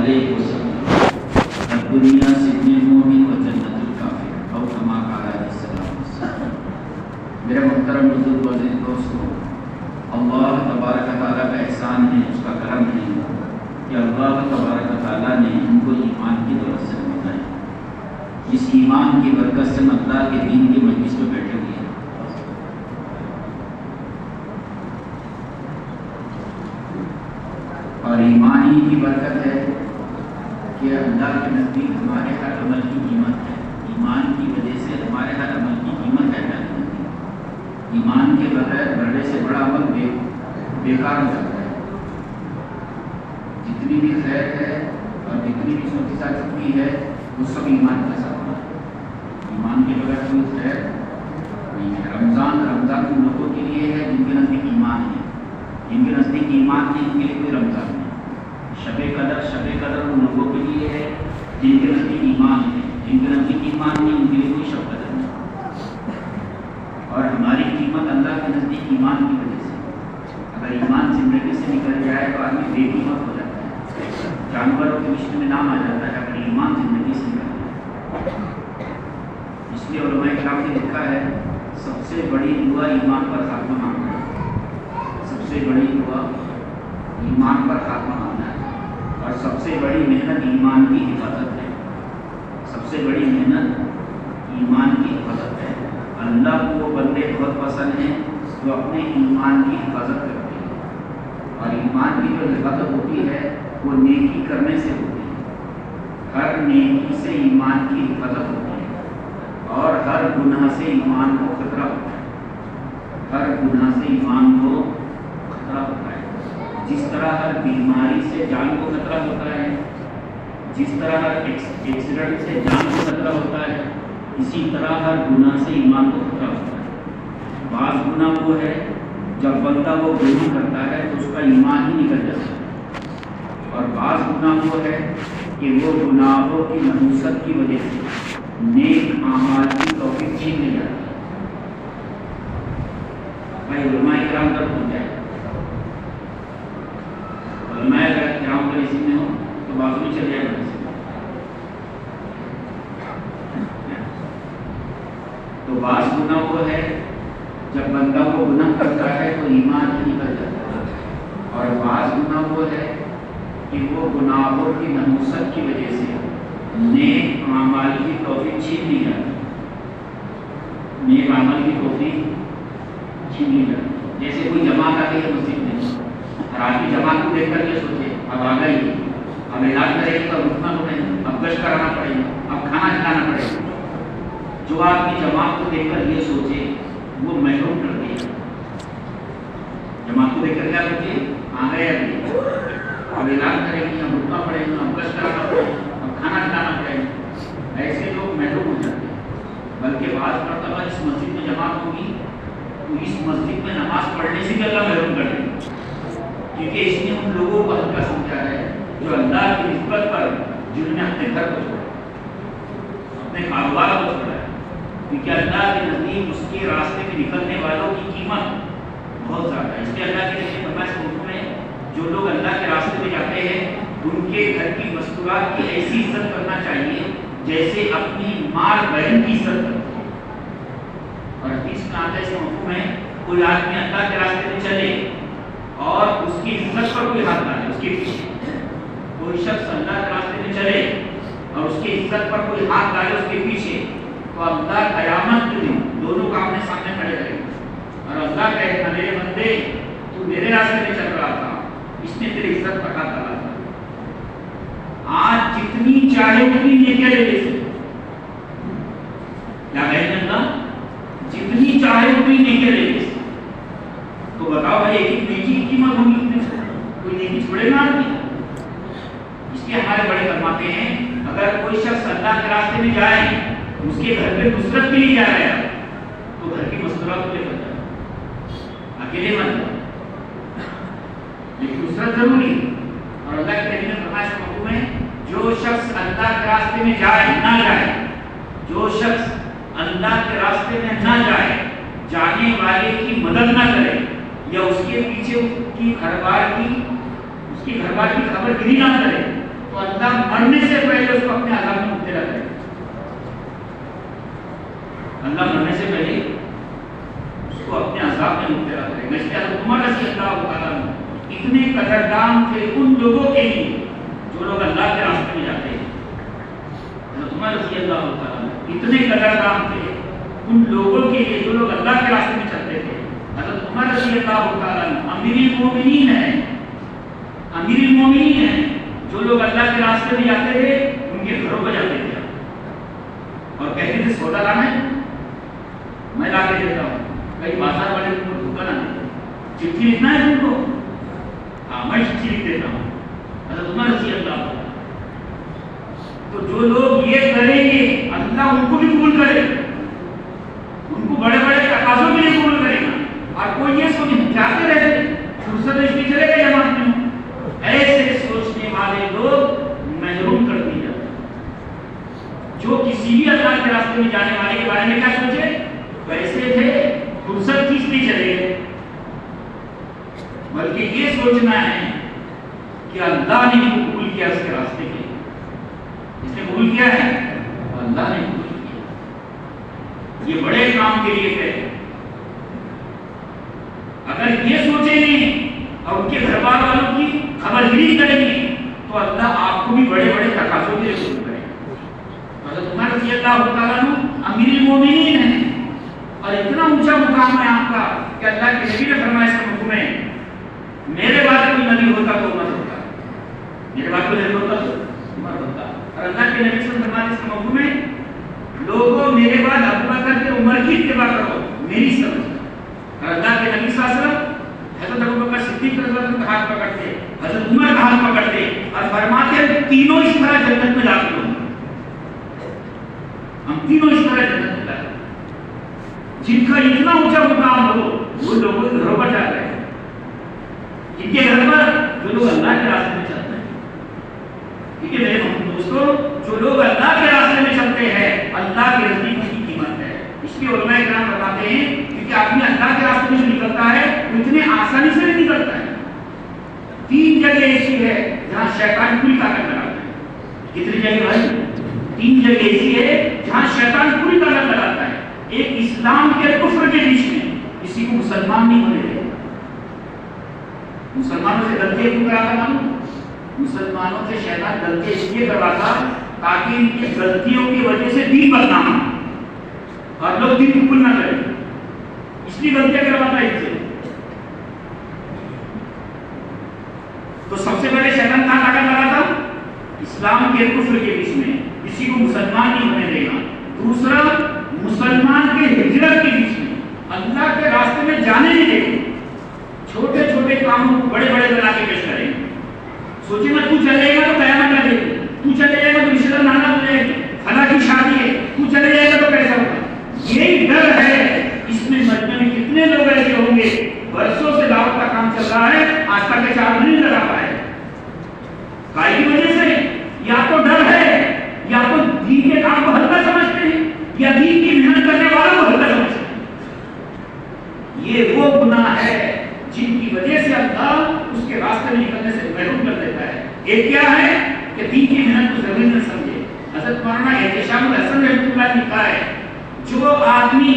علیہ وسلم الدنیا سجن المؤمن و جنت الکافر او کما قال علیہ السلام۔ میرے محترم بزرگ و عزیز دوستو، اللہ تبارک و تعالیٰ کا احسان ہے، اس کا کرم ہے کہ اللہ تبارک و تعالیٰ نے ان کو ایمان کی دولت سے نوازا ہے۔ اس ایمان کی برکت سے اللہ کے دین کی مجلس میں بیٹھے ہوئے ہیں، اور ایمان ہی کی برکت ہے کہ اللہ کے نزدیک ہمارے ہر عمل کی قیمت ہے۔ ایمان کی وجہ سے ہمارے ہر عمل کی قیمت ہے اللہ کے نزدیک۔ ایمان کے بغیر بڑے سے بڑا عمل بیکار ہو جاتا ہے۔ جتنی بھی خیر ہے اور جتنی بھی سوچی جا چکی ہے وہ سب ایمان کے ساتھ ہے۔ ایمان کے بغیر کوئی خیر نہیں ہے۔ رمضان ان لوگوں کے لیے ہے جن کے نزدیک ایمان ہے، جن کے نزدیک ایمان نہیں ان کے لیے کوئی رمضان نہیں۔ شب قدر ان لوگوں کے لیے ہے جن کے نزدیک ایمان ہے، جن کے نزدیک ایمان نہیں ان کے لیے کوئی شب قدر نہیں۔ اور ہماری قیمت اللہ کے نزدیک ایمان کی وجہ سے، اگر ایمان زندگی سے نکل جائے تو آدمی بے قیمت ہو جاتا ہے، جانوروں کے لسٹ میں نام آ جاتا ہے اگر ایمان زندگی سے نکل جائے۔ اس لیے علماء کرام نے لکھا ہے سب سے بڑی دعا ایمان پر خاتمہ مانگنا ہے، سب سے بڑی دعا ایمان پر خاتمہ مانگنا ہے، اور سب سے بڑی محنت ایمان کی حفاظت ہے۔ سب سے بڑی محنت ایمان کی حفاظت ہے۔ اللہ کو وہ بندے بہت پسند ہیں جو اپنے ایمان کی حفاظت کرتے ہیں، اور ایمان کی جو حفاظت ہوتی ہے وہ نیکی کرنے سے ہوتی ہے۔ ہر نیکی سے ایمان کی حفاظت ہوتی ہے، اور ہر گناہ سے ایمان کو خطرہ ہوتا ہے۔ ہر گناہ سے ایمان کو خطرہ ہوتا ہے۔ جس طرح ہر بیماری سے جان کو خطرہ ہوتا ہے، جس طرح ہر ایکسیڈنٹ سے جان کو خطرہ ہوتا ہے، اسی طرح ہر گناہ سے ایمان کو خطرہ ہوتا ہے۔ بعض گناہ وہ ہے جب بندہ وہ گناہ کرتا ہے تو اس کا ایمان ہی نکل جاتا ہے، اور بعض گناہ وہ ہے کہ وہ گناہوں کی نحوست کی وجہ سے نیک اعمال کی توفیق چھین لی جاتی ہے۔ بھائی علماء کرام تک پہنچ جائے، علماء کرام کا اسی میں ہو تو بازو میں چل جائے گا۔ تو بعض گناہ وہ ہے جب بندہ کو گناہ کرتا ہے تو ایمان ہی نکل جاتا ہے، اور بعض گناہ وہ ہے کہ وہ گناہوں کی نحوست کی وجہ سے نیک اعمال کی توفیق چھین لی جاتی ہے۔ نیک عمل کی توفیق چھین لی جاتی ہے۔ جیسے کوئی جماعت آ گئی ہے مسجد میں، اور آدمی جماعت کو دیکھ کر یہ سوچے اب آ گئی، اب اعلان کرے گا، رکنا پڑے گا، اب گشت کرانا پڑے گا، اب کھانا کھلانا پڑے گا۔ جو آدمی جماعت کو دیکھ کر یہ سوچے وہ محروم کر دیا۔ جماعت کو دیکھ کر کیا سوچے آ گئے ابھی، اب اعلان کرے گی، اب رکنا پڑے گا، اب گشت کرانا پڑے گا، اب کھانا کھلانا پڑے گا۔ ایسے لوگ محروم ہو جاتے ہیں۔ بلکہ بعض مرتبہ اس مسجد میں جماعت ہوگی تو اس مسجد میں نماز پڑھنے سے بھی اللہ محروم کر دے گا، کیونکہ اس نے ان لوگوں کو ہلکا سمجھا ہے جو اللہ کی نسبت پر جنہوں نے اپنے گھر کو چھوڑا، اپنے کاروبار کو چھوڑا ہے، کیونکہ اللہ کے نزدیک اس کے راستے میں نکلنے والوں کی قیمت بہت زیادہ ہے۔ اس لیے اللہ کے نبی فرمایا اس حکم میں جو لوگ اللہ کے راستے میں جاتے ہیں ان کے گھر کی مستورات کی ایسی عزت کرنا چاہیے جیسے اپنی ماں بہن کی عزت کرتے ہیں۔ اور حدیث میں آتا ہے اس کا حکم ہے کوئی آدمی اللہ کے راستے میں چلے اور اس کی عزت پر کوئی ہاتھ ڈالے، اس کے پیچھے کوئی شخص اللہ کے راستے میں چلے اور اس کی عزت پر کوئی ہاتھ ڈالے اس کے پیچھے، تو اللہ قیامت کے دن دونوں کو اپنے سامنے کھڑے کرے گا، اور اللہ کہے گا میرے بندے تو میرے راستے میں چل رہا تھا، اس نے تیری عزت پر ہاتھ ڈالا تھا۔ آج جتنی چاہے اتنی نیکیاں لے لے سکتے، کیا کہیں گے اللہ؟ جتنی چاہے اتنی نیکیاں لے لے سکتے۔ تو بتاؤ بھائی ایک نیکی کی قیمت ہوگی کتنے سے؟ کوئی نیکی چھوڑے گا آدمی؟ اس لیے ہمارے بڑے فرماتے ہیں اگر کوئی شخص اللہ کے راستے میں جائے اس کے گھر پہ نصرت کے لیے جا رہا ہے تو گھر کی مستورات کو لے کر جائے، اکیلے مت جاؤ، لیکن نصرت ضروری ہے۔ اور اللہ کے نبی نے فرمایا اس حکم ہے جو شخص اللہ کے راستے میں جائے نہ جائے، جو شخص اللہ کے راستے میں نہ جائے، جانے والے کی مدد نہ کرے یا اس کے پیچھے اس کی گھر بار کی خبر گیری نہ کرے، تو اللہ مرنے سے پہلے اس کو اپنے عذاب میں مبتلا کرے گا. اللہ مرنے سے پہلے اس کو اپنے عذاب میں مبتلا کرے گا. اس لیے حضرت عمر رضی اللہ تعالیٰ عنہ اتنے قدردان تھے ان لوگوں کے لیے جو لوگ اللہ کے راستے میں جاتے ہیں. حضرت عمر رضی اللہ تعالیٰ عنہ اتنے قدردان تھے ان لوگوں کے لیے جو لوگ اللہ کے راستے میں چلتے تھے. حضرت عمر رضی اللہ تعالیٰ عنہ امیر المومنین ہیں، امیر المومنین ہیں. جو لوگ اللہ کے راستے میں جاتے تھے ان کے گھروں پہ جاتے تھے اور کہتے تھے سودا لانا ہے میں لا کے دیتا ہوں. کئی بازار والے تم کو دھوکہ نہ دیں، چٹھی لکھنا ہے تم کو، ہاں میں چٹھی لکھ دیتا ہوں. حضرت عمر رضی اللہ عنہ. تو جو لوگ یہ کریں گے اللہ ان کو بھی قبول کرے، ان کو بڑے بڑے تقاضوں کے لیے قبول کرے گا. اور کوئی یہ سوچ جاتے رہتے فرصت اس کی چلے گئے جماعت میں، ایسے سوچنے والے لوگ محروم کر دیے جاتے. جو کسی بھی اللہ کے راستے میں جانے والے کے بارے میں کیا سوچے، ویسے تھے فرصت کس لیے چلے گئے، بلکہ یہ سوچنا ہے کہ اللہ نے ان کو قبول کیا اس کے راستے کے لیے. اس نے قبول کیا ہے، اللہ نے قبول کیا. یہ بڑے کام کے لیے ہے. اگر یہ سوچیں گے اور ان کے گھر بار والوں کی خبرگیری کریں گے تو اللہ آپ کو بھی بڑے بڑے تقاضوں کے لیے قبول کرے گا. حضرت عمر رضی اللہ تعالیٰ عنہ امیر المومنین ہیں اور اتنا اونچا مقام ہے آپ کا کہ اللہ کے نبی نے فرمایا اس موضوع میں میرے بعد کوئی نبی ہوتا تو عمر ہوتا، میرے بعد کوئی نبی ہوتا تو عمر ہوتا. اور اللہ کے نبی صلی اللہ علیہ وسلم اس موضوع میں لوگوں میرے بعد ابو بکر کے عمر کی اتباع کرو میری سمجھ. اور اللہ کے نبی صلی اللہ علیہ وسلم حضرت ابو بکر صدیق رضی اللہ عنہ کا ہاتھ پکڑتے، حضرت عمر کا ہاتھ پکڑتے اور فرماتے تینوں اس طرح جنت میں داخل ہوں، ہم تینوں اس طرح جنت میں داخل. جن کا اتنا اونچا مقام ہو وہ لوگوں کے گھروں پر جا رہے ہیں، جن کے گھر پر جو لوگ اللہ کے راستے میں چلتے ہیں. ٹھیک ہے میرے دوستوں، جو لوگ اللہ کے راستے میں چلتے ہیں اللہ کے نزدیک کی قیمت ہے. اس لیے علماء کرام بتاتے ہیں کہ آدمی اللہ کے راستے میں جو نکلتا ہے وہ اتنے آسانی سے نہیں نکلتا ہے. 3 جگہ ایسی ہے جہاں شیطان پوری طاقت لگاتا ہے. کتنی جگہ بھائی؟ 3 جگہ ایسی ہے جہاں شیطان پوری طاقت لگاتا ہے. ایک اسلام کے کفر کے بیچ میں کسی کو مسلمان نہیں ہونے دے. مسلمانوں سے غلطیاں کیوں کراتا معلوم؟ مسلمانوں سے شیطان غلطیاں اس لیے کرواتا تاکہ ان کی غلطیوں کی وجہ سے دین بدنام ہو اور لوگ دین قبول نہ کریں. اس لیے غلطیاں کرواتا ہے ان سے. تو سب سے پہلے شیطان کہاں طاقت لگاتا؟ اسلام کے کفر کے بیچ میں، کسی کو مسلمان نہیں ہونے دے گا. دوسرا مسلمان کے ہجرت کے بیچ میں، اللہ کے راستے میں جانے نہیں دے گا. چھوٹے چھوٹے کاموں کو بڑے بڑے بنا کے پیش کریں گے. سوچیں نا تو چلے گا تو قیامت لگے گی، تو چلے جائے گا تو رشتہ دار نانا ہو جائے گی، فلاں کی شادی ہے تو چلے جائے گا تو کیسا ہوگا. یہی ڈر ہے. اس میں مجمع میں کتنے لوگ ایسے ہوں گے برسوں سے دعوت کا کام چل رہا ہے آج تک کے 4 نہیں لگا پائے. کائی کی وجہ سے یا تو ڈر ہے یا تو دین کے کام کو ہلکا سمجھتے ہیں یا دین کی محنت کرنے والوں کو ہلکا سمجھتے ہیں. یہ وہ گناہ ہے جن کی وجہ سے اللہ اس کے راستے میں نکلنے سے محروم کر دیتا ہے. ایک کیا ہے کہ دین کی محنت کو ضروری نہ سمجھے. حضرت مولانا احتشام الحسن رحمۃ اللہ نے لکھا ہے جو آدمی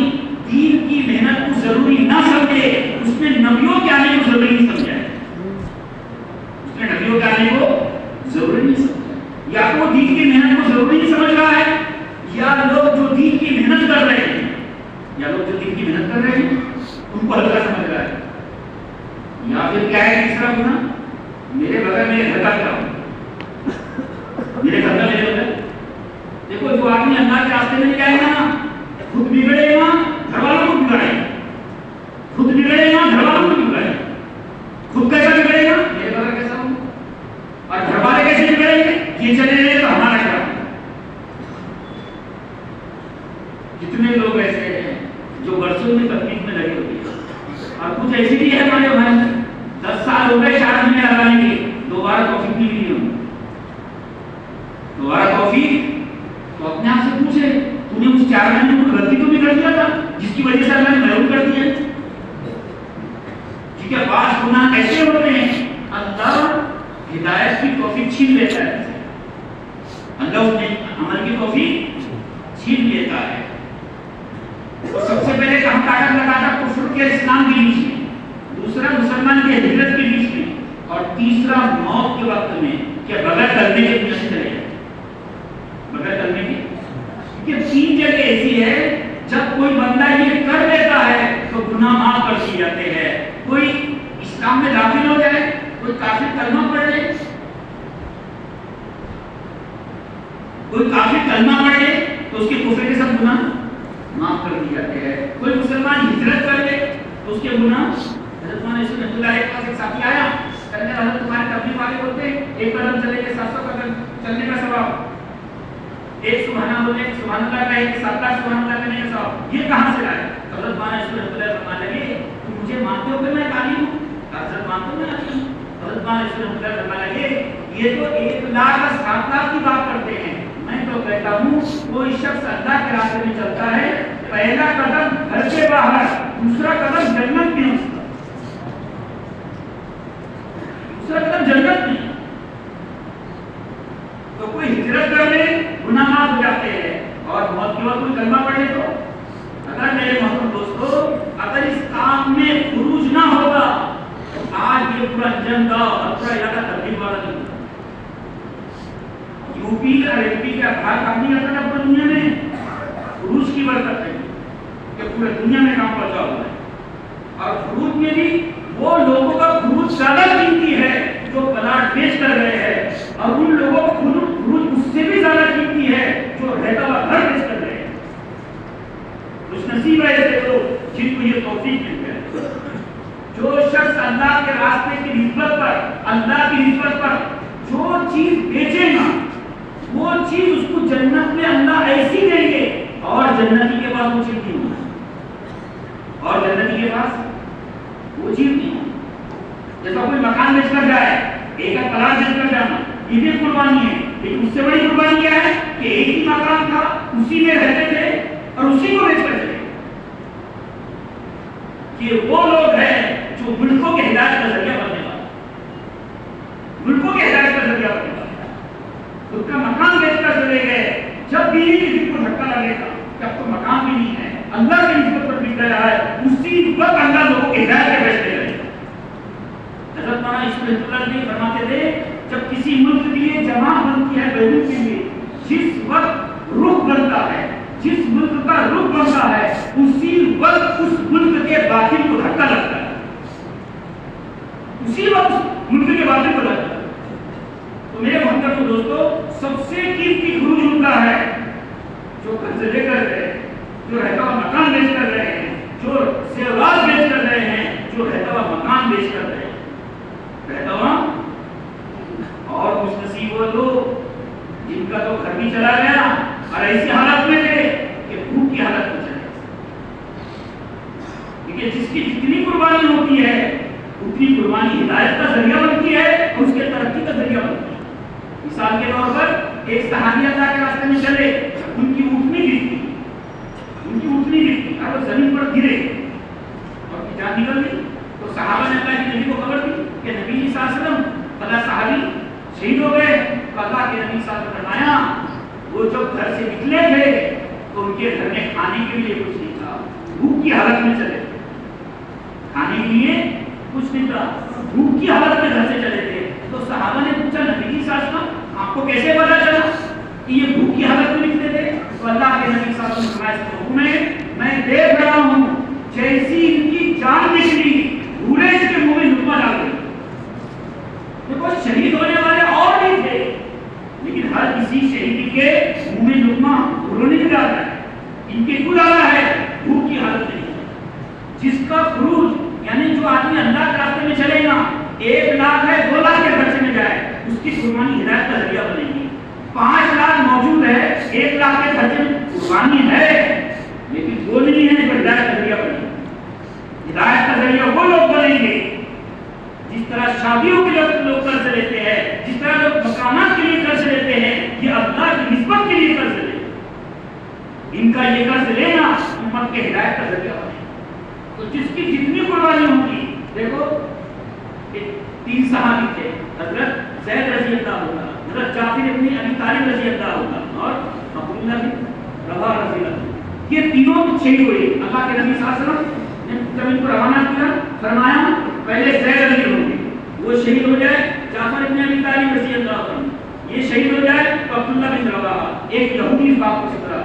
دین کی محنت کو ضروری نہ سمجھے اس نے نبیوں کے آنے کو ضروری نہیں سمجھا ہے. اس نے نبیوں کے آنے کو ضروری نہیں سمجھا. یا تو دین کی محنت کو ضروری نہیں سمجھ رہا ہے یا لوگ جو دین کی محنت کر رہے ہیں ان کو ہلکا سمجھ رہا ہے. یا پھر کیا ہے تیسرا گناہ، میرے بغیر میرے گھر کا کیا ہو، میرے گھر کا میرے بغیر. دیکھو جو آدمی اللہ کے راستے میں نہیں جائے گا نا خود بگڑے گا، گھر والوں کو بگڑے گا. خود بگڑے گا، گھر والوں کو بگڑے گا. خود کیسا بگڑے گا، میرے بغیر کیسا ہو. اور گھر والے کیسے بگڑیں گے، یہ چلے جائے تو ہمارا کیا. کتنے لوگ ایسے ہیں جو برسوں میں تکلیف میں لگے ہوتے ہیں اور کچھ ایسی بھی ہے ہمارے بھائی 10 سال ہو گئے 4 مہینے لگانے کے دوبارہ توفیق نہیں ملی ہوں. دوبارہ توفیق تو اپنے آپ سے پوچھے تو نے اس 4 مہینے میں غلطی تو بھی کر دیا تھا جس کی وجہ سے اللہ نے محروم کر دیا. ٹھیک ہے، بعض گناہ ایسے ہوتے ہیں اللہ ہدایت کی توفیق چھین لیتا ہے اللہ اس میں عمل کی توفیق چھین لیتا ہے. تو سب سے پہلے ہم کاٹا لگاتا کفر کے اسلام کے بیچ میں, دوسرا مسلمان کے ہجرت کے بیچ میں, اور تیسرا موت کے وقت میں کہ بغیر کرنے کے دنیا سے چلے جائے, بغیر کرنے کے. کیونکہ تین جگہ ایسی ہے جب کوئی بندہ یہ کر لیتا ہے تو گناہ معاف کر دیے جاتے ہیں. کوئی اسلام میں داخل ہو جائے, کوئی کافر کلمہ پڑھ لے, کوئی کافر کلمہ پڑھ لے تو اس کے کفر کے سب گناہ معاف کر دیے جاتے ہیں. کوئی مسلمان ہجرت کر لے تو اس کے گناہ. حضرت مولانا یوسف رحمۃ اللہ کے پاس ایک ساتھی آیا, کہنے لگا حضرت تمہارے تبلیغ والے بولتے ہیں ایک قدم چلے کے 700 قدم چلنے کا ثواب, ایک سبحان اللہ سبحان اللہ کا ایک 7 لاکھ سبحان اللہ کا نہیں ثواب, یہ کہاں سے لائے؟ حضرت مولانا یوسف رحمۃ اللہ فرمانے لگے تم مجھے مانتے ہو کہ میں عالم ہوں؟ حضرت مانتے ہو میں عالم ہوں؟ حضرت مولانا یوسف رحمۃ اللہ فرمانے لگے یہ تو 1 لاکھ اور 7 لاکھ کی بات کرتے ہیں, میں تو کہتا ہوں کوئی شخص اللہ کے راستے میں چلتا ہے, پہلا قدم گھر کے باہر, دوسرا قدم جنت میں, دوسرا قدم جنت میں. تو کوئی ہجرت کر لے گناہ معاف ہو جاتے ہیں, اور موت کے وقت کوئی کلمہ پڑھے تو. اگر میرے محترم دوستو اگر اس کام میں خروج نہ ہوگا تو آج یہ پورا جنگ اور پورا علاقہ تبلیغ والا نہیں ہوگا. یوپی اور ایم پی کا بھاگ کام نہیں کرتا تھا پوری دنیا میں, خروج کی برکت ہے کہ پورے دنیا میں کام پہنچا ہوا ہے. اور خروج میں بھی وہ لوگوں کا خروج زیادہ قیمتی ہے جو پلاٹ بیچ کر گئے ہیں, اور ان لوگوں کا خروج اس سے بھی زیادہ قیمتی ہے جو رہتا ہوا گھر بیچ کر گئے ہیں. خوش نصیب ہے ایسے لوگ جن کو یہ توفیق مل گئی. جو شخص اللہ کے راستے کی نسبت پر, اللہ کی نسبت پر جو چیز بیچے گا وہ چیز اس کو جنت میں اللہ ایسی دیں گے, اور جنتی کے پاس وہ چیز نہیں ہوگی, اور جنتی کے پاس وہ چیز نہیں ہوگی. جیسا کوئی مکان بیچ کر جائے, ایک پلاٹ بیچ کر جانا, یہ بھی قربانی ہے, لیکن اس سے بڑی قربانی کیا ہے کہ ایک ہی مکان تھا, اسی میں رہتے تھے اور اسی کو بیچ کر چلے. کہ وہ لوگ ہیں جو ملکوں کے ہدایت کا ذریعہ بننے والے, ملکوں کے ہدایت کا ذریعہ بننے والے. خود کا مکان بیچ کر چلے گئے, جب بھی کسی کو دھکا لگے گا کہ اب تو مکان بھی نہیں ہے, اللہ کی نسبت پر بک رہا ہے, اسی وقت اللہ لوگوں کے ہدایت کے بیچتے رہے. حضرت مولانا یوسف رحمۃ اللہ علیہ فرماتے تھے جب کسی ملک کے لیے جمع بنتی ہے بیرون کے لیے, جس وقت رخ بنتا ہے, جس ملک کا رخ بنتا ہے, اسی وقت اس ملک کے باطل کو دھکا لگتا ہے, اسی وقت اس ملک کے باطل کو لگتا ہے. تو میرے محترم دوستو سب سے قیمتی خروج ان کا ہے جو قرض لے کر رہے, جو رہتا ہوا مکان بیچ کر رہے ہیں, جو سیواب بیچ کر رہے ہیں, جو رہتا ہوا مکان بیچ کر رہے ہیں, رہتا ہوا. اور خوش نصیب وہ لوگ جن کا تو گھر بھی چلا گیا اور ایسی حالت میں تھے کہ بھوک کی حالت میں چلے. کیونکہ جس کی جتنی قربانی ہوتی ہے اتنی قربانی ہدایت کا ذریعہ بنتی ہے اور اس کے ترقی کا ذریعہ بنتی ہے. مثال کے طور پر ایک صحابی اللہ کے راستے میں چلے, ان کی اونٹنی گرتی, ان کی اونٹنی گرتی اور وہ زمین پر گرے اور جان نکل گئی. تو صحابہ نے اللہ کے نبی کو خبر دی کہ نبی صلی اللہ علیہ وسلم فلاں صحابی شہید ہو گئے. تو اللہ کے نبی صلی اللہ علیہ وسلم نے فرمایا وہ جب گھر سے نکلے تھے تو ان کے گھر میں کھانے کے لیے کچھ نہیں تھا, بھوک کی حالت میں چلے, کھانے کے لیے کچھ نہیں تھا, بھوک کی حالت میں گھر سے چلے تھے. تو صحابہ نے پوچھا نبی صلی اللہ علیہ وسلم آپ کو کیسے پتا چلا کہ یہ بھوک کی حالت میں نکلے تھے؟ تو اللہ کے نبی صلی اللہ علیہ وسلم نے حکم ہے میں دیکھ رہا ہوں جیسی ان کی جان نکلی بھولے اس کے منہ میں لقمہ ڈال گئی. دیکھو شہید ہونے والے اور نہیں تھے, لیکن ہر کسی شہید کے منہ میں لقمہ رونے نہیں ڈالتا ہے. ان کے کیوں ڈالا ہے؟ بھوک کی حالت میں. جس کا خروج یعنی جو آدمی اللہ کے راستے میں چلے گا, 1 لاکھ ہے 2 لاکھ کے خرچے میں جائے, اس کی قربانی ہدایت کا ذریعہ بنے گی. 5 لاکھ موجود ہے, 1 لاکھ کے خرچے میں قربانی ہے, لیکن وہ نہیں ہے جو ہدایت کا ذریعہ بنے گی. ہدایت کا ذریعہ وہ لوگ بنیں گے جس طرح شادیوں کے لوگ قرض لیتے ہیں, جس طرح لوگ مکانات کے لیے قرض لیتے ہیں, یہ اللہ کی نسبت کے لیے قرض لیتے ہیں. ان کا یہ قرض لینا امت کے ہدایت کا ذریعہ بنے. تو جس کی جتنی قربانی ہوگی, دیکھو تین صحابی تھے، حضرت زید رضی اللہ عنہ، حضرت جعفر ابن ابی طالب رضی اللہ عنہ اور عبداللہ بن رواحہ رضی اللہ عنہ، یہ تینوں شہید ہوئے۔ اللہ کے نبی صلی اللہ علیہ وسلم نے جب ان کو روانہ کیا فرمایا پہلے زید رضی اللہ عنہ وہ شہید ہو جائے، جعفر ابن ابی طالب رضی اللہ عنہ یہ شہید ہو جائے، تو عبداللہ بن رواحہ ایک یہودی اس بات کو سدھرا،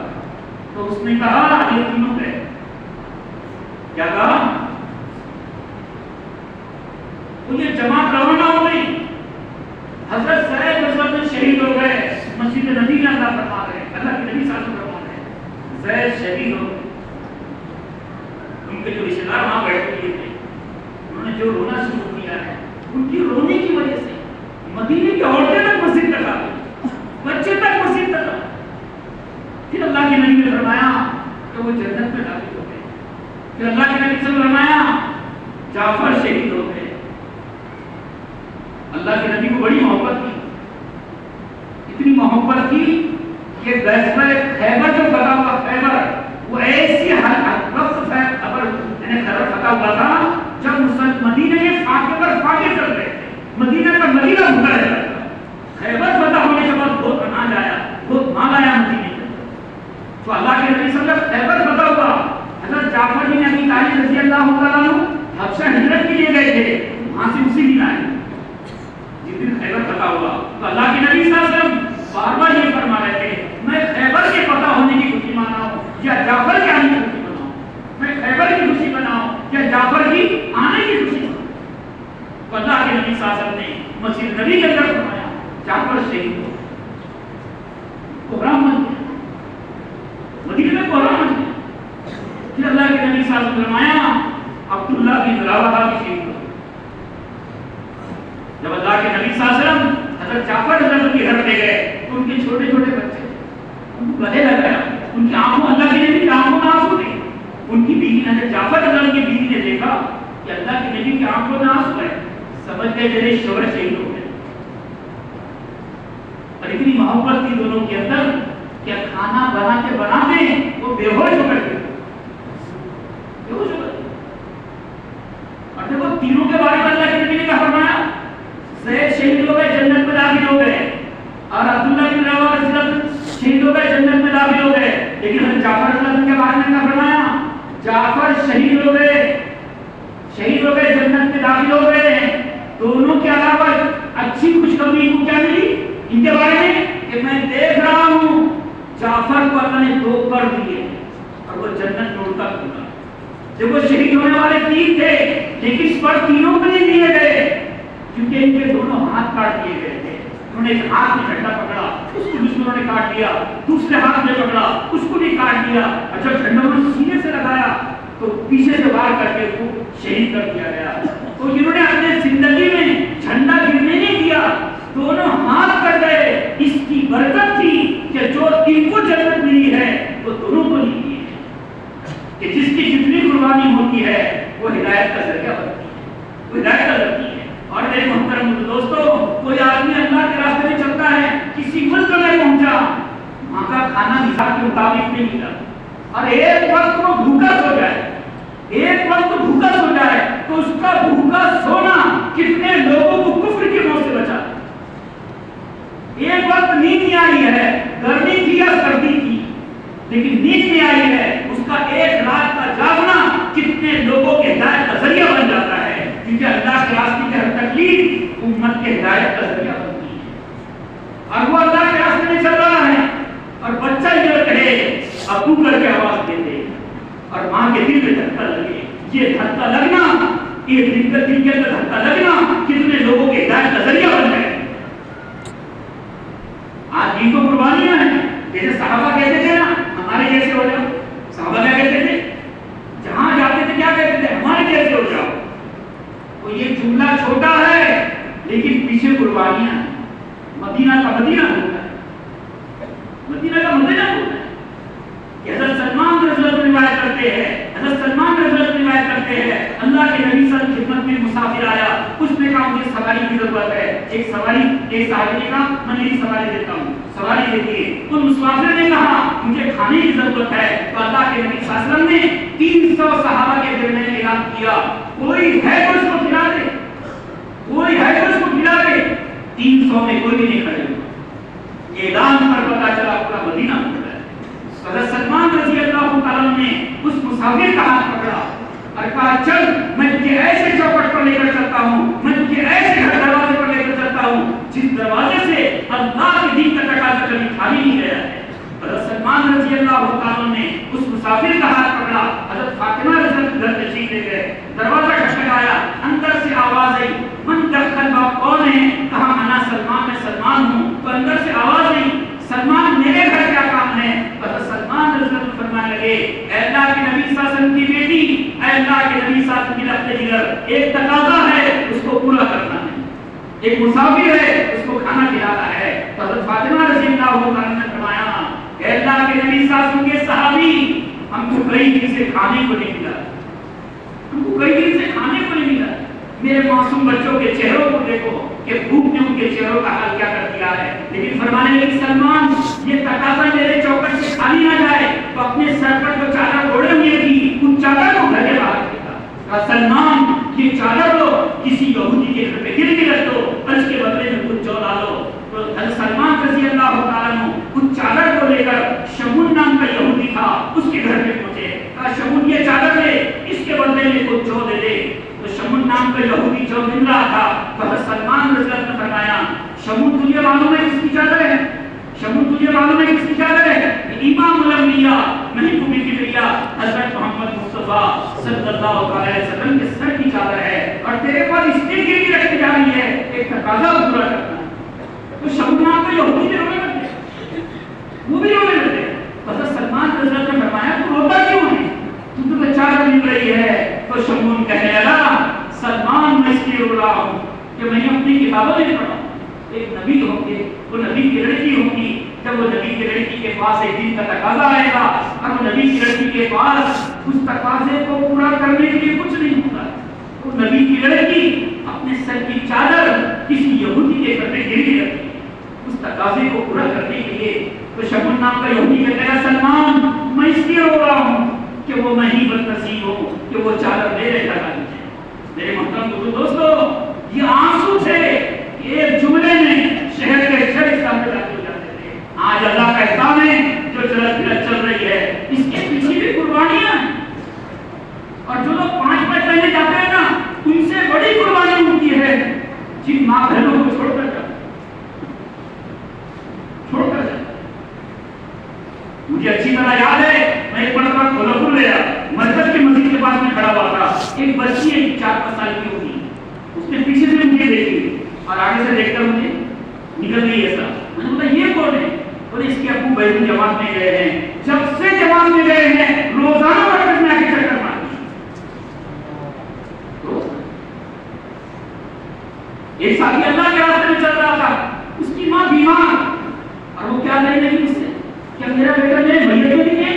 تو اس نے کہا یہ تینوں گئے، کیا کہا؟ تو یہ جماعت روانہ ہو گئی، حضرت زید رضی اللہ عنہ شہید ہو گئے، مسجد نبی میں اللہ فرما رہے ہیں، اللہ کے نبی صلی اللہ علیہ وسلم فرما رہے ہیں زید شہید ہو گئے۔ ان کے جو رشتہ دار وہاں بیٹھے ہوئے تھے، انہوں نے جو رونا شروع کیا ہے، ان کی رونے کی وجہ سے مدینے کی عورتیں تک مسجد تک آ گئی، بچے تک مسجد تک آ گئے۔ پھر اللہ کے نبی نے فرمایا کہ وہ جنت میں داخل ہو گئے۔ پھر اللہ کے نبی نے فرمایا جعفر شہید ہو گئے۔ اللہ کے نبی کو بڑی محبت تھی، اتنی محبت تھی کہ غزوہ خیبر جو فتح ہوا، خیبر وہ ایسی وقت خیبر فتح ہوا تھا جب مدینہ کے فاقے پر فاقے چل رہے تھے، مدینہ کا مدینہ بھوکا رہتا تھا۔ خیبر فتح ہونے کے بعد بہت اناج آیا، بہت مال آیا مدینے میں، تو اللہ کے نبی صلی اللہ علیہ وسلم خیبر فتح ہوا، حضرت جعفر بن ابی طالب رضی اللہ عنہ حبشہ ہجرت کے لیے گئے تھے، وہاں سے اسی دن آئے جس دن خیبر فتح ہوا۔ تو اللہ کے نبی صلی اللہ علیہ وسلم بار بار یہ فرما رہے تھے میں خیبر کے فتح ہونے کی خوشی مناؤں یا جعفر کے آنے کی خوشی مناؤں، میں خیبر کی خوشی مناؤں یا جعفر کی آنے کی خوشی مناؤں۔ تو اللہ کے نبی صلی اللہ علیہ وسلم نے مسجد نبی کے اندر فرمایا جعفر شہید ہو، کوہرام مچ گیا، مدینے میں کوہرام مچ گیا۔ پھر اللہ کے نبی صلی اللہ علیہ وسلم نے فرمایا عبداللہ بن رواحہ کی شہید ہو۔ جب اللہ کے نبی صلی اللہ علیہ وسلم حضرت جعفر رضی اللہ عنہ کے گھر پہ گئے تو ان کے چھوٹے چھوٹے بچے ان کو گلے لگایا، ان کی آنکھوں، اللہ کے نبی کی آنکھوں میں آنسو تھے۔ ان کی بیوی حضرت جعفر رضی اللہ عنہ کی بیوی نے دیکھا کہ اللہ کے نبی کی آنکھوں میں آنسو ہے، سمجھ گئے میرے شوہر شہید ہو گئے۔ اور اتنی محبت تھی دونوں کے اندر کہ کھانا بناتے بناتے وہ بے ہوش ہو گئے، بے ہوش ہو گئے۔ اور دیکھو تینوں کے بارے میں اللہ کے نبی نے کہا فرمایا زید شہید ہو گئے، جنت میں داخل ہو گئے، اور عبداللہ بن رواحہ رضی اللہ عنہ شہید ہو گئے، جنت میں داخل ہو گئے۔ لیکن حضرت جعفر رضی اللہ عنہ کے بارے میں کیا فرمایا؟ جعفر شہید ہو گئے، شہید ہو گئے، جنت میں داخل ہو گئے۔ دونوں کے علاوہ اچھی خوشخبری کو کیا ملی ان کے بارے میں کہ میں دیکھ رہا ہوں جعفر کو اللہ نے 2 پر دیے اور وہ جنت میں اڑتا پھرتا۔ دیکھو شہید ہونے والے 3 تھے لیکن پر تینوں کو نہیں دیے گئے کیونکہ ان کے دونوں ہاتھ کاٹ دیے گئے تھے۔ انہوں نے ایک ہاتھ میں جھنڈا پکڑا، اس کو دشمنوں نے کاٹ دیا، دوسرے ہاتھ میں پکڑا، اس کو بھی کاٹ دیا، اور جب جھنڈا انہوں نے سینے سے لگایا تو پیچھے سے وار کر کے اس کو شہید کر دیا گیا۔ تو انہوں نے اپنے زندگی میں جھنڈا گرنے نہیں دیا، دونوں ہاتھ کر گئے۔ اس کی برکت تھی کہ جو ان کو جنت ملی ہے وہ دونوں کو نہیں ملی ہے، کہ جس کی جتنی قربانی ہوتی ہے وہ ہدایت کا ذریعہ بنتی ہے، وہ ہدایت کا ذریعہ ہے۔ اور میرے محترم دوستو، کوئی آدمی اللہ کے راستے میں چلتا ہے، کسی ملک میں پہنچا، وہاں کا کھانا نصاب کے مطابق نہیں ملا، اور ایک وقت وہ بھوکا سو جائے، ایک وقت بھوکا سو جائے تو اس کا بھوکا سونا کتنے لوگوں کو کفر کی موت سے بچا۔ ایک وقت نیند نہیں آئی ہے، گرمی تھی یا سردی تھی، لیکن نیند نہیں آئی ہے، اس کا ایک رات کا جاگنا کتنے لوگوں کے ہدایت کا ذریعہ بن جاتا ہے، کیونکہ اللہ کے راستے کی ہر تکلیف امت کے ہدایت کا ذریعہ بنتی ہے۔ اور وہ اللہ کے راستے میں چل رہا ہے اور بچہ یہ کہے ابو کر کے آواز دے دے اور ماں کے دل میں دھکا لگے، یہ دھکا لگنا، یہ دل کے اندر دھکا لگنا کتنے لوگوں کے ہدایت کا ذریعہ بن جائے۔ آج یہ تو قربانیاں ہیں، جیسے صحابہ کہتے تھے نا ہمارے جیسے ہو جاؤ، صحابہ کیا کہتے تھے؟ جہاں جاتے تھے کیا کہتے تھے؟ ہمارے جیسے ہو جاؤ۔ تو یہ جملہ چھوٹا ہے لیکن پیچھے قربانیاں ہیں۔ مدینہ کا مدینہ ہوتا ہے، مدینہ کا مدینہ ہوتا ہے۔ حضرت سلمان رضی اللہ عنہ روایت کرتے ہیں، حضرت سلمان رضی اللہ عنہ روایت کرتے ہیں اللہ کے نبی صلی اللہ علیہ وسلم کی خدمت میں مسافر آیا، اس نے کہا مجھے سواری کی ضرورت ہے، ایک سواری، ایک صحابی نے کہا میں میری سواری دیتا ہوں، سواری دیتی ہے۔ تو مسافر نے کہا مجھے کھانے کی ضرورت ہے، تو اللہ کے نبی صلی اللہ علیہ وسلم نے 300 صحابہ کے درمیان اعلان کیا کوئی ہے تو اس کو کھلا دے، صفوں میں کوئی بھی نہیں کھڑے ہوا، اعلان پر پتا چلا پورا مدینہ ہو گیا۔ حضرت سلمان رضی اللہ تعالیٰ نے اس مسافر کا ہاتھ پکڑا اور کہا چل میں تجھے ایسے چوکٹ پر لے کر چلتا ہوں، میں تجھے ایسے گھر دروازے پر لے کر چلتا ہوں جس دروازے سے اللہ کے دین کا تقاضا کبھی خالی نہیں گیا ہے۔ حضرت سلمان رضی اللہ تعالیٰ نے اس مسافر کا ہاتھ پکڑا، حضرت فاطمہ رضی اللہ گھر تشریف لے گئے، دروازہ کھٹکھٹایا، اندر سے آواز آئی، من دخل باب کون ہے؟ کہا انا سلمان، میں سلمان ہوں۔ تو اندر سے آواز آئی، سلمان میرے گھر کیا کام ہے؟ حضرت سلمان رضی اللہ فرمانے لگے اے اللہ کے نبی صلی اللہ علیہ وسلم کی بیٹی، اے اللہ کے نبی صلی اللہ علیہ وسلم کی رفت جگر، ایک تقاضا ہے اس کو پورا کرنا ہے، ایک مسافر ہے اس کو کھانا کھلانا ہے۔ حضرت فاطمہ رضی اللہ عنہا نے فرمایا اے اللہ کے نبی صلی اللہ علیہ وسلم کے صحابی، ہم کو کئی دن سے کھانے کو نہیں ملا، ہم کو کئی دن سے کھانے کو نہیں ملا، میرے معصوم بچوں کے چہروں کو دیکھو کہ بھوک نے ان کے چہروں کا حال کیا کر دیا ہے۔ لیکن فرمانے لگے سلمان یہ تقاضا میرے چوکٹ سے خالی نہ جائے، تو اپنے سر پر جو چادر اوڑھے ہوئے تھی ان چادر کو گھر کے باہر پھینکا۔ سلمان یہ چادر لو، کسی یہودی کے گھر پہ گر کے رکھ دو اور اس کے بدلے میں کچھ جو ڈالو۔ تو سلمان رضی اللہ تعالیٰ عنہ اس چادر کو لے کر شمون نام کا یہودی تھا اس کے گھر پہ پہنچے، کہا شمون یہ چادر لے، اس کے بدلے میں کچھ جو دے دے۔ تو شمون نام کا یہودی جو مل رہا تھا، تو سلمان رضی اللہ عنہ نے فرمایا شمون تجھے معلوم ہے کس کی چادر ہے؟ شمون تجھے معلوم ہے کس کی چادر ہے؟ امام الانبیاء محبوب کبریا حضرت محمد مصطفیٰ صلی اللہ علیہ وسلم کے سر کی چادر ہے، اور تیرے پر اس لیے گروی رکھی جا رہی ہے ایک تقاضا پورا کرنا ہے۔ تو شمون نام کا یہودی بھی رونے لگے، وہ بھی رونے لگے۔ حضرت سلمان رضی اللہ عنہ نے فرمایا تو روتا کیوں ہے؟ تو چادر مل رہی ہے۔ تو شمون کہنے لگا سلمان میں اس لیے رو رہا ہوں کہ میں نے اپنی کتابوں میں پڑھا ایک نبی ہوں گے، وہ نبی کی لڑکی ہوگی، جب وہ نبی کی لڑکی کے پاس ایک دن کا تقاضا آئے گا اور وہ نبی کی لڑکی کے پاس اس تقاضے کو پورا کرنے کے لیے کچھ نہیں ہوتا، وہ نبی کی لڑکی اپنے سر کی چادر کسی یہودی کے گھر پہ گری رکھتی اس تقاضے کو پورا کرنے کے لیے۔ تو شمون نام کا یہودی کہتا ہے سلمان میں اس لیے رو رہا ہوں کہ وہ میں ہی بدنصیب ہوں کہ وہ چادر میرے لگا دیجیے۔ میرے محترم دوستو یہ آنسو تھے کہ ایک جملے میں شہر کے شہر اسلام پہ داخل ہو جاتے تھے۔ آج اللہ کا احسان ہے جو چل رہی ہے، اس کے پیچھے بھی قربانیاں ہیں، اور جو لوگ 5 منٹ پہلے جاتے ہیں نا ان سے بڑی قربانی ہوتی ہے جن ماں بہنوں کو چھوڑ کر جاتے۔ مجھے اچھی طرح یاد ہے میں ایک مرتبہ کولہاپور گیا، مسجد کے مسجد کے پاس میں کھڑا ہوا تھا، ایک بچی ہے 4-5 سال کی ہوگی، اس نے پیچھے سے مجھے دیکھی اور آگے سے دیکھ کر مجھے نکل گئی ایسا۔ میں نے بولا یہ کون ہے؟ بولے اس کے ابو بیرون جماعت میں گئے ہیں، جب سے جماعت میں گئے ہیں روزانہ مرکز میں آ کے چکر مارتے۔ ایک ساتھی اللہ کے راستے میں چل رہا تھا، اس کی ماں بیمار، اور وہ کیا کرنے لگی مجھ سے کیا میرا بیٹا میرے میت میں نہیں ہے؟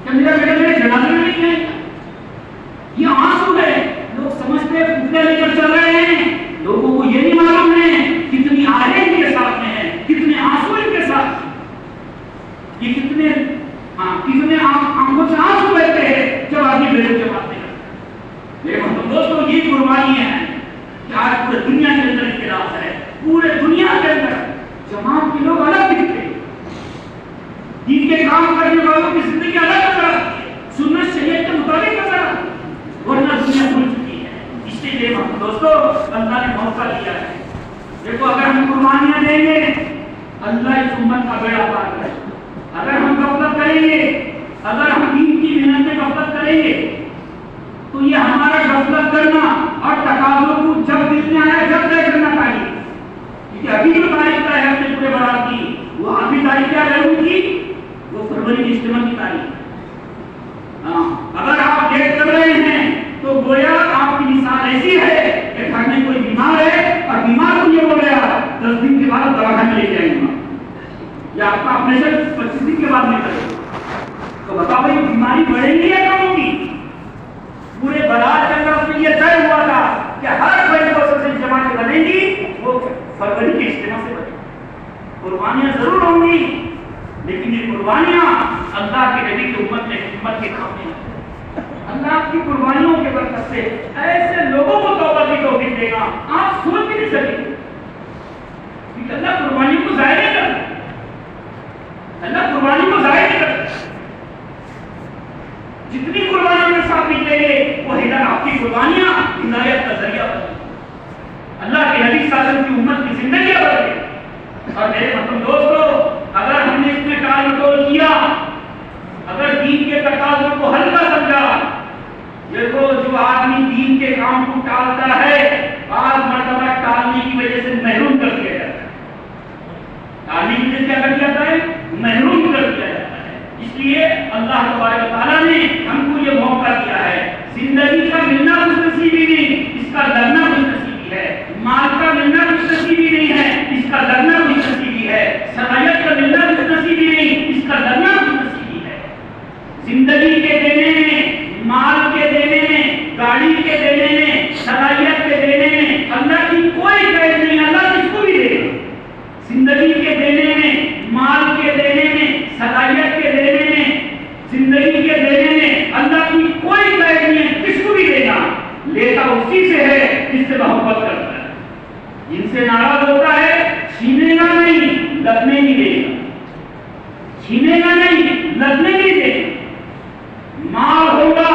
کیا میرا بیٹا میرے جنازے میں نہیں ہے؟ یہ آنسو ہے، لوگ سمجھتے ہیں پتلے لے کر چل رہے ہیں، لوگوں کو یہ نہیں معلوم ہے کتنی آہیں ان کے ساتھ میں ہیں، کتنے آنسو ان کے ساتھ، یہ کتنے آنکھوں سے آنسو بہتے ہیں جب آدمی بیٹوں کے بات نہیں کرتا۔ میرے محترم دوستو یہ قربانی ہے کہ آج پورے دنیا کے اندر اختلاف ہے، پورے دنیا کے اندر جماعت کے لوگ الگ دکھتے ہیں، دین کے کام کرنے والوں کی زندگی الگ نظر آتی ہے، سنت شریعت کے مطابق نظر آتی ہے، ورنہ دنیا بھول چکی ہے۔ اس لیے دوستو اللہ نے موقع دیا ہے، دیکھو اگر ہم قربانیاں دیں گے اللہ اس امت کا بیڑا پار کرے، اگر ہم غفلت کریں گے، اگر ہم دین کی محنت میں غفلت کریں گے تو یہ ہمارا غفلت کرنا اور تقاضوں کو جب دل میں آیا جب طے کرنا چاہیے، کیونکہ ابھی جو تاریخ طے ہے اپنے پورے برات کی، وہ ابھی تاریخ کیا ضرور کی، وہ فروری کی اجتماع کی تاریخ۔ اگر آپ ڈیٹ کر رہے ہیں تو گویا آپ کی مثال ایسی ہے کہ گھر میں کوئی بیمار ہے اور بیمار کو یہ بول رہا 10 دن کے بعد دواخانے لے کے آئیں گا، یا آپ کا آپریشن 25 دن کے بعد نہیں کرے، تو بتاؤ بھائی بیماری بڑھے گی یا کم ہوگی؟ پورے برات کے اندر اس میں یہ طے ہوا تھا کہ ہر کوئی کو سب سے جماعت بنے گی وہ فروری کے اجتماع سے بنے گی۔ قربانیاں ضرور ہوں گی لیکن یہ قربانیاں اللہ کے نبی کی امت کے کام میں اللہ کی قربانیوں کے برکت سے ایسے لوگوں کو توبہ کی توفیق دے گا آپ سوچ بھی نہیں سکیں۔ قربانیاں ہدایت کا ذریعہ بنی، اللہ کے نبی صلی اللہ علیہ وسلم کی امت کی زندگیاں بدلی۔ اور میرے محترم دوستو، اگر ہم نے اس میں ٹال مٹول کیا، اگر دین کے تقاضوں کو ہلکا سمجھا، دیکھو جو آدمی دین کے کام کو ٹالتا ہے بعض مرتبہ ٹالنے کی وجہ سے محروم کر دیا جاتا ہے، ٹالنے کی وجہ سے کیا کر دیا جاتا ہے؟ محروم کر دیا جاتا ہے۔ اس لیے اللہ تبارک و تعالیٰ نے ہم کو یہ موقع دیا ہے، زندگی کا ملنا خوش نصیبی نہیں، اس کا لڑنا خوش نصیبی ہے، مال کا ملنا خوش نصیبی نہیں ہے، اس کا لڑنا خوش نصیبی ہے، صلاحیت کا ملنا خوش نصیبی نہیں، اس کا لڑنا خوش نصیبی ہے۔ زندگی کے دینے میں، مال کے دینے میں، گاڑی کے دینے میں، صلاحیت کے دینے میں اللہ کی کوئی قید نہیں، اللہ کس کو بھی دے گا۔ زندگی کے دینے میں، مال کے دینے میں، صلاحیت کے دینے میں، زندگی کے دینے میں اللہ کی کوئی قید نہیں ہے، کس کو بھی دے گا۔ لیتا اسی سے ہے جس سے محبت کرتا ہے، جن سے ناراض ہوتا ہے چھینے گا نہیں، لگنے نہیں دے گا، چھینے گا نہیں، لگنے نہیں دے گا۔ مال ہوگا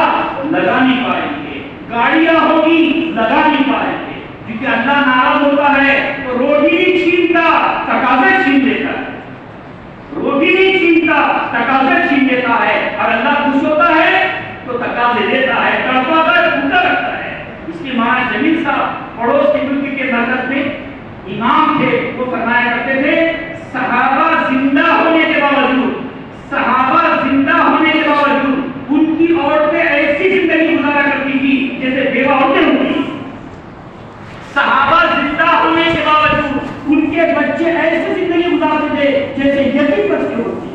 لگا نہیں پائیں گے، گاڑیاں ہوگی لگا نہیں پائیں گے، کیونکہ اللہ ناراض ہوتا ہے تو روٹی نہیں چھینتا، تقاضے چھین لیتا ہے، روٹی نہیں چھینتا، تقاضے چھین لیتا ہے، اور اللہ خوش ہوتا ہے تو تقاضے دیتا ہے، تڑپاتا ہے، بھوکا رکھتا ہے۔ اس کی ماں جمیل صاحب پڑوس کے ملک کے مرکز میں امام تھے، وہ فرمایا کرتے تھے صحابہ زندہ ہونے کے باوجود، صحابہ زندہ ہونے کے باوجود ان کی عورتیں ایسی زندگی گزارا کرتی تھی جیسے بیوہ عورتیں ہوتی، صحابہ زندہ ہونے کے باوجود ان کے بچے ایسی زندگی گزارتے تھے جیسے یتیم بچے ہوتے۔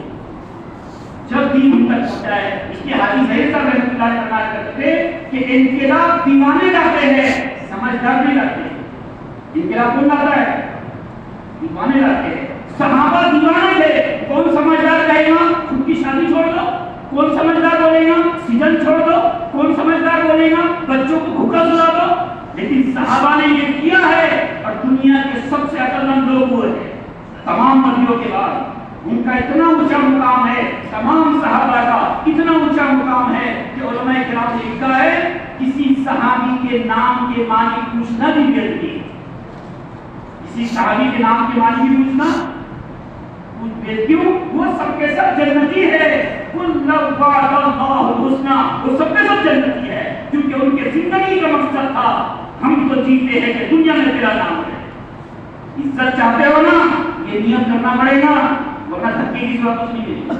جب دین ان تک پہنچا ہے، اس کی حاجی ظہیر صاحب رحمۃ اللہ علیہ فرمایا کرتے تھے کہ انقلاب دیوانے لاتے ہیں، سمجھدار نہیں لاتے۔ انقلاب کون لاتا ہے؟ دیوانے لاتے ہیں۔ صحابہ دیوانے تھے، کون سمجھدار کہے گا خود کی شادی چھوڑ دو، کون سمجھدار بولے گا سیزن چھوڑ دو، کون سمجھدار بولے گا بچوں کو بھوکا سلا دو۔ لیکن صحابہ نے یہ کیا ہے، اور دنیا کے سب سے عقل مند لوگ ہوئے ہیں تمام نبیوں کے بعد۔ ان کا اتنا اونچا مقام ہے، تمام صحابہ کا اتنا اونچا مقام ہے کہ علماء کرام نے لکھا ہے کسی صحابی کے نام کے معنی پوچھنا بھی بےعدبی، کسی صحابی کے نام کے معنی بھی پوچھنا کیوں؟ وہ سب کے سب جنتی ہے، وہ سب کے سب جنتی ہے، کیونکہ ان کے زندگی کا مقصد تھا ہم تو جیتے ہیں کہ دنیا میں تیرا نام ہے۔ عزت چاہتے ہو نا، یہ نیت کرنا پڑے گا، ورنہ دھکے کی ضرورت نہیں ملے گی۔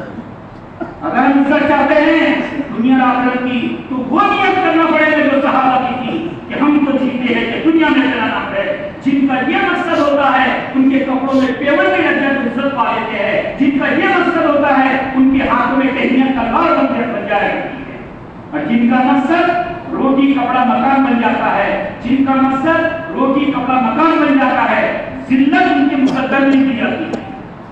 اگر ہم عزت چاہتے ہیں دنیا آخرت کی، تو وہ نیت کرنا پڑے گا جو صحابہ کی تھی کہ ہم تو جیتے ہیں کہ دنیا میں تیرا نام ہے۔ جن کا یہ مقصد ہوتا ہے ان کے کپڑوں میں پیور بھی لگ جائے تو عزت پا لیتے ہیں، جن کا یہ مقصد ہوتا ہے ان کے ہاتھوں میں ٹہنیاں تلوار بن جائے کرتی ہے، اور جن کا مقصد روٹی کپڑا مکان بن جاتا ہے، جن کا مقصد روٹی کپڑا مکان بن جاتا ہے، ذلت ان کے مقدر نہیں دی جاتی ہے،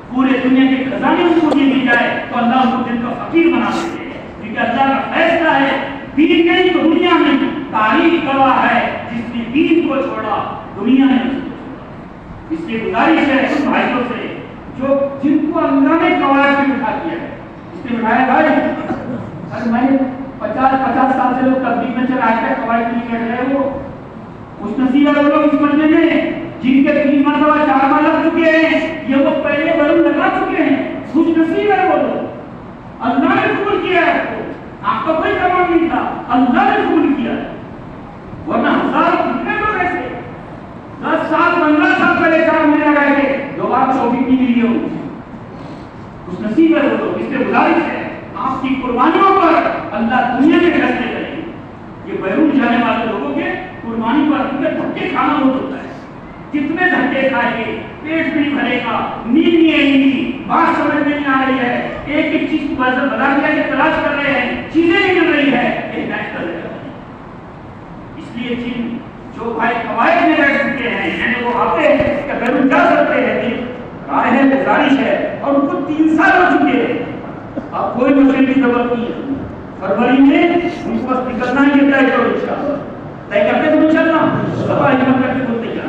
پورے دنیا کے خزانے ان کو دی جائے تو اللہ ان کو دل کا فقیر بنا دیتے ہیں، کیونکہ اللہ کا فیصلہ ہے دین نہیں تو دنیا میں۔ تاریخ گواہ ہے جس نے دین کو چھوڑا دنیا نے اس کو چھوڑا۔ اس لیے گزارش ہے ان بھائیوں سے جو جن کو اللہ نے قواعد میں بٹھا دیا ہے، اس نے بٹھایا بھائی میں 50 سال سے لوگ تبلیغ میں چل آئے تھے، قواعد نہیں بیٹھ رہے، وہ خوش نصیب ہے وہ لوگ اس مجمع میں جن کے 3 مرتبہ 4 بار لگ چکے ہیں، یہ وہ پہلے برن لگا چکے ہیں، خوش نصیب ہے وہ لوگ۔ اللہ نے قبول کیا ہے آپ کا کوئی کمال نہیں تھا، اللہ نے قبول کیا ہے، ورنہ ہزاروں کتنے لوگ ایسے 10 سال 15 سال پہلے 4 مہینے لگائے تھے، 2 بار شوپنگ نہیں ملی ہو، خوش نصیب ہے وہ لوگ۔ اس لیے گزارش ہے آپ کی قربانیوں پر اللہ دنیا میں فیصلے کریں گے۔ یہ بیرون جانے والے لوگوں کے قربانی پر دھکے کھانا ہوتا ہے، جتنے دھکے کھائیں گے پیٹ نہیں بھرے گا، نیند نہیں آئے گی، بات سمجھ میں نہیں آ رہی ہے، ایک ایک چیز کو بازار کی تلاش کر رہے ہیں، چیزیں نہیں مل رہی ہے، یہ نیشنل ہے۔ اس لیے جن جو بھائی قواعد میں بیٹھ چکے ہیں یعنی وہ آتے ہیں کہ بیرون جا سکتے ہیں، رائے ہے گزارش ہے، اور ان کو 3 سال ہو چکے ہیں، اب کوئی مشکل کی ضرورت نہیں ہے، فروری میں ان کو بس نکلنا ہی طے کرو، انشاءاللہ طے کرتے تو انشاءاللہ سب اجماع کر کے بولتے جا